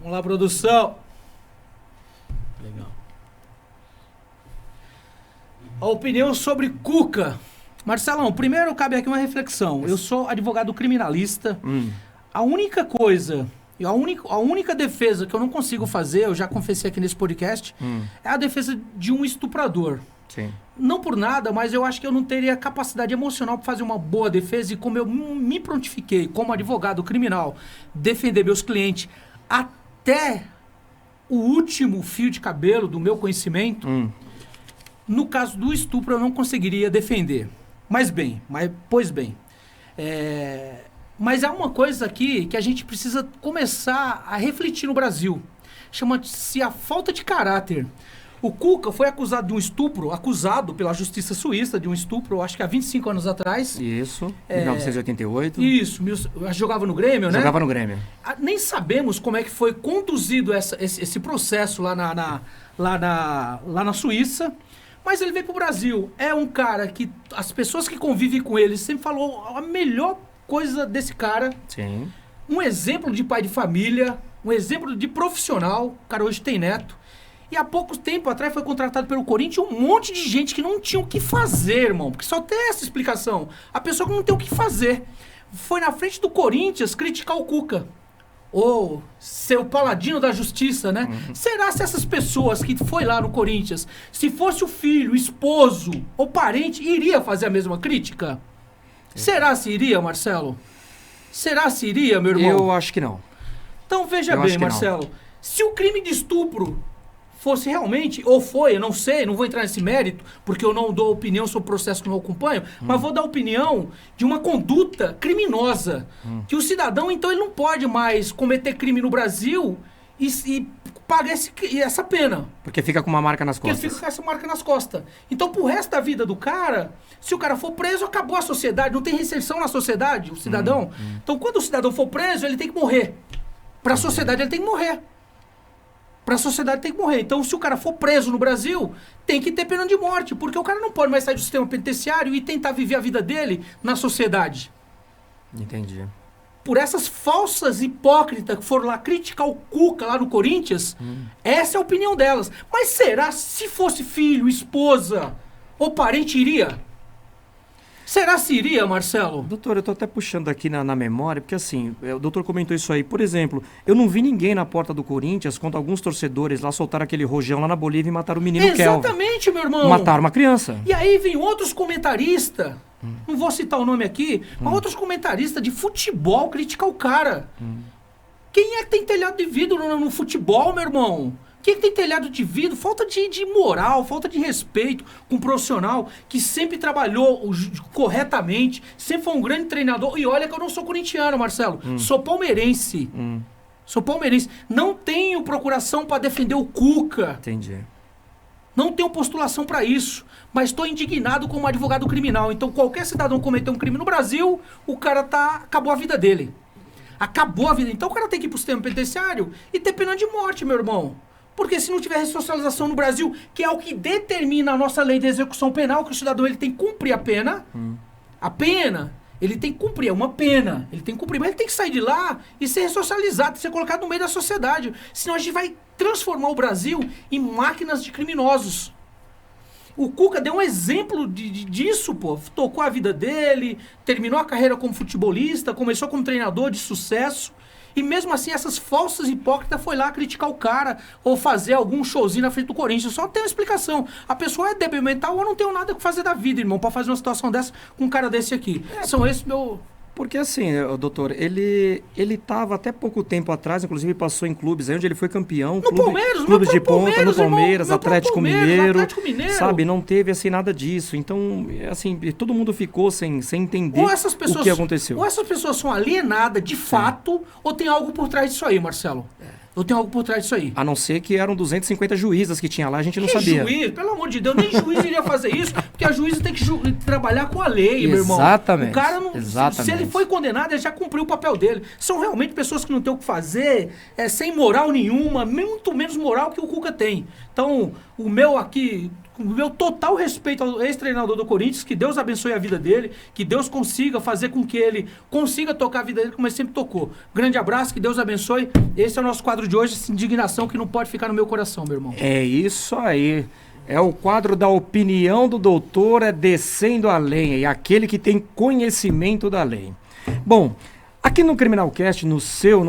Vamos lá, produção. Legal. A opinião sobre Cuca. Marcelão, primeiro cabe aqui uma reflexão. Eu sou advogado criminalista. A única coisa, a única defesa que eu não consigo fazer, eu já confessei aqui nesse podcast, é a defesa de um estuprador. Sim. Não por nada, mas eu acho que eu não teria capacidade emocional para fazer uma boa defesa, e como eu me prontifiquei como advogado criminal, defender meus clientes até o último fio de cabelo do meu conhecimento, no caso do estupro eu não conseguiria defender. Pois bem, mas há uma coisa aqui que a gente precisa começar a refletir no Brasil. Chama-se a falta de caráter. O Cuca foi acusado de um estupro, acusado pela justiça suíça de um estupro, acho que há 25 anos atrás. Isso, 1988. Isso, jogava no Grêmio, né? Jogava no Grêmio. Nem sabemos como é que foi conduzido esse processo lá na Suíça, mas ele veio pro Brasil. É um cara que as pessoas que convivem com ele sempre falou a melhor coisa desse cara. Sim. Um exemplo de pai de família, um exemplo de profissional. O cara hoje tem neto. E há pouco tempo atrás foi contratado pelo Corinthians um monte de gente que não tinha o que fazer, irmão. Porque só tem essa explicação. A pessoa que não tem o que fazer. Foi na frente do Corinthians criticar o Cuca. Ou ser o paladino da justiça, né? Será se essas pessoas que foi lá no Corinthians, se fosse o filho, o esposo ou parente, iria fazer a mesma crítica? Será se iria, Marcelo? Será se iria, meu irmão? Eu acho que não. Então veja bem, Marcelo. Se o crime de estupro fosse realmente, ou foi, eu não sei, não vou entrar nesse mérito, porque eu não dou opinião sobre o processo que eu não acompanho, mas vou dar opinião de uma conduta criminosa. Que o cidadão, então, ele não pode mais cometer crime no Brasil e pagar essa pena. Porque fica com uma marca nas costas. Porque fica com essa marca nas costas. Então, pro resto da vida do cara, se o cara for preso, acabou a sociedade, não tem reinserção na sociedade, o cidadão. Então, quando o cidadão for preso, ele tem que morrer. Pra sociedade, ele tem que morrer. Pra sociedade tem que morrer. Então, se o cara for preso no Brasil, tem que ter pena de morte. Porque o cara não pode mais sair do sistema penitenciário e tentar viver a vida dele na sociedade. Entendi. Por essas falsas hipócritas que foram lá criticar o Cuca lá no Corinthians, essa é a opinião delas. Mas será se fosse filho, esposa ou parente iria? Será se iria, Marcelo? Doutor, eu tô até puxando aqui na memória, porque assim, o doutor comentou isso aí. Por exemplo, eu não vi ninguém na porta do Corinthians quando alguns torcedores lá soltaram aquele rojão lá na Bolívia e mataram o menino Kelvin. Exatamente, meu irmão. Mataram uma criança. E aí vem outros comentaristas, não vou citar o nome aqui, mas outros comentaristas de futebol criticar o cara. Quem é que tem telhado de vidro no futebol, meu irmão? Quem é que tem telhado de vidro? Falta de moral, falta de respeito com um profissional que sempre trabalhou corretamente, sempre foi um grande treinador. E olha que eu não sou corintiano, Marcelo. Sou palmeirense. Sou palmeirense. Não tenho procuração para defender o Cuca. Entendi. Não tenho postulação para isso. Mas estou indignado como advogado criminal. Então, qualquer cidadão cometer um crime no Brasil, o cara acabou a vida dele. Acabou a vida. Então, o cara tem que ir pro sistema penitenciário e ter pena de morte, meu irmão. Porque se não tiver ressocialização no Brasil, que é o que determina a nossa lei de execução penal, que o cidadão ele tem que cumprir a pena, ele tem que cumprir, é uma pena, ele tem que cumprir, mas ele tem que sair de lá e ser ressocializado, ser colocado no meio da sociedade. Senão a gente vai transformar o Brasil em máquinas de criminosos. O Cuca deu um exemplo disso, pô. Tocou a vida dele, terminou a carreira como futebolista, começou como treinador de sucesso. E mesmo assim, essas falsas hipócritas foi lá criticar o cara ou fazer algum showzinho na frente do Corinthians. Só tem uma explicação. A pessoa é débil mental ou não tem nada que fazer da vida, irmão, pra fazer uma situação dessa com um cara desse aqui. São esses meu... Porque assim, doutor, ele tava até pouco tempo atrás, inclusive passou em clubes aí onde ele foi campeão. No Palmeiras, clubes de ponta, no Palmeiras, irmão, Atlético Mineiro. Sabe, não teve assim nada disso. Então, assim, todo mundo ficou sem entender o que aconteceu. Ou essas pessoas são alienadas de fato, ou tem algo por trás disso aí, Marcelo. Eu tenho algo por trás disso aí. A não ser que eram 250 juízes que tinha lá, a gente não sabia. Juiz? Pelo amor de Deus, nem juiz iria fazer isso, porque a juíza tem que trabalhar com a lei, meu irmão. Exatamente. O cara não... Se ele foi condenado, ele já cumpriu o papel dele. São realmente pessoas que não têm o que fazer, sem moral nenhuma, muito menos moral que o Cuca tem. Então, o meu aqui, com meu total respeito ao ex-treinador do Corinthians, que Deus abençoe a vida dele, que Deus consiga fazer com que ele consiga tocar a vida dele como ele sempre tocou. Grande abraço, que Deus abençoe. Esse é o nosso quadro de hoje, essa indignação que não pode ficar no meu coração, meu irmão. É isso aí. É o quadro da opinião do doutor, é descendo a lenha, e aquele que tem conhecimento da lei. Bom, aqui no Criminalcast, no seu...